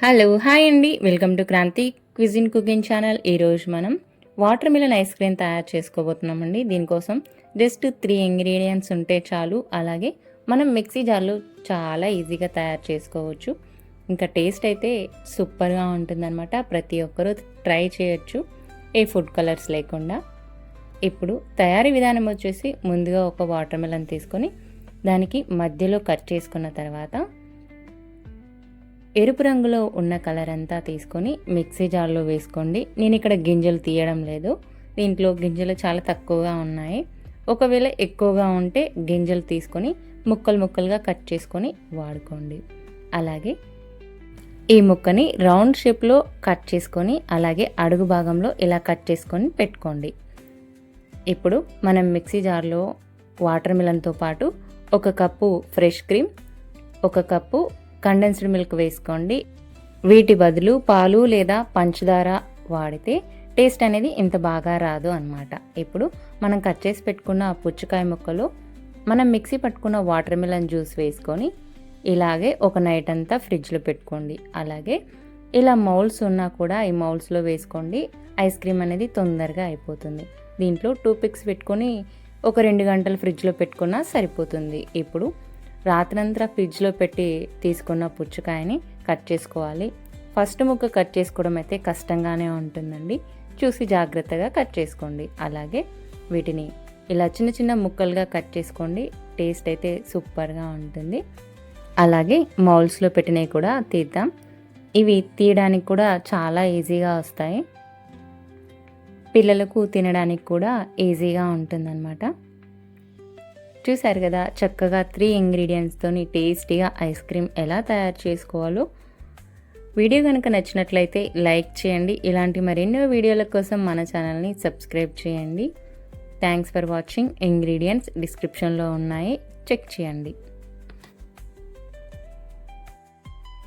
Hello hi అండి, welcome to Kranthi cuisine cooking channel. ఈరోజు మనం వాటర్ మిలన్ ఐస్ క్రీమ్ తయారు చేసుకోబోతున్నామండి. దీనికోసం జస్ట్ 3 ఇంగ్రీడియంట్స్ ఉంటే చాలు. అలాగే మనం మిక్సీ జార్లో చాలా ఈజీగా తయారు చేసుకోవచ్చు. ఇంకా టేస్ట్ అయితే సూపర్గా ఉంటుందన్నమాట. ప్రతి ఒక్కరూ ట్రై చేయొచ్చు ఏ ఫుడ్ కలర్స్ లేకుండా. ఇప్పుడు తయారీ విధానం వచ్చేసి ముందుగా ఒక వాటర్ మిలన్ తీసుకొని దానికి మధ్యలో కట్ చేసుకున్న తర్వాత ఎరుపు రంగులో ఉన్న కలర్ అంతా తీసుకొని మిక్సీ జార్లో వేసుకోండి. నేను ఇక్కడ గింజలు తీయడం లేదు, దీంట్లో గింజలు చాలా తక్కువగా ఉన్నాయి. ఒకవేళ ఎక్కువగా ఉంటే గింజలు తీసుకొని ముక్కలు ముక్కలుగా కట్ చేసుకొని వాడుకోండి. అలాగే ఈ ముక్కని రౌండ్ షేప్లో కట్ చేసుకొని అలాగే అడుగు భాగంలో ఇలా కట్ చేసుకొని పెట్టుకోండి. ఇప్పుడు మనం మిక్సీ జార్లో వాటర్ మిలన్తో పాటు 1 cup fresh cream, 1 cup condensed milk వేసుకోండి. వీటి బదులు పాలు లేదా పంచదార వాడితే టేస్ట్ అనేది ఇంత బాగా రాదు అన్నమాట. ఇప్పుడు మనం కట్ చేసి పెట్టుకున్న పుచ్చకాయ ముక్కలు మనం మిక్సీ పట్టుకున్న వాటర్ మిలన్ జ్యూస్ వేసుకొని ఇలాగే ఒక నైట్ అంతా ఫ్రిడ్జ్లో పెట్టుకోండి. అలాగే ఇలా మౌల్స్ ఉన్నా కూడా ఈ మౌల్స్లో వేసుకోండి. ఐస్ క్రీమ్ అనేది తొందరగా అయిపోతుంది. దీంట్లో 2 పిక్స్ పెట్టుకొని ఒక 2 గంటలు ఫ్రిడ్జ్లో పెట్టుకున్నా సరిపోతుంది. ఇప్పుడు రాత్రంతా ఫ్రిడ్జ్లో పెట్టి తీసుకున్న పుచ్చకాయని కట్ చేసుకోవాలి. ఫస్ట్ ముక్క కట్ చేసుకోవడం అయితే కష్టంగానే ఉంటుందండి, చూసి జాగ్రత్తగా కట్ చేసుకోండి. అలాగే వీటిని ఇలా చిన్న చిన్న ముక్కలుగా కట్ చేసుకోండి. టేస్ట్ అయితే సూపర్గా ఉంటుంది. అలాగే మౌల్స్లో పెట్టినవి కూడా తీద్దాం. ఇవి తీయడానికి కూడా చాలా ఈజీగా వస్తాయి, పిల్లలకు తినడానికి కూడా ఈజీగా ఉంటుందన్నమాట. చూసారు కదా, చక్కగా 3 ఇంగ్రీడియంట్స్తోని టేస్టీగా ఐస్ క్రీమ్ ఎలా తయారు చేసుకోవాలో. వీడియో కనుక నచ్చినట్లయితే లైక్ చేయండి. ఇలాంటి మరెన్నో వీడియోల కోసం మన ఛానల్ని సబ్స్క్రైబ్ చేయండి. Thanks for watching. ఇంగ్రీడియంట్స్ డిస్క్రిప్షన్లో ఉన్నాయి, చెక్ చేయండి.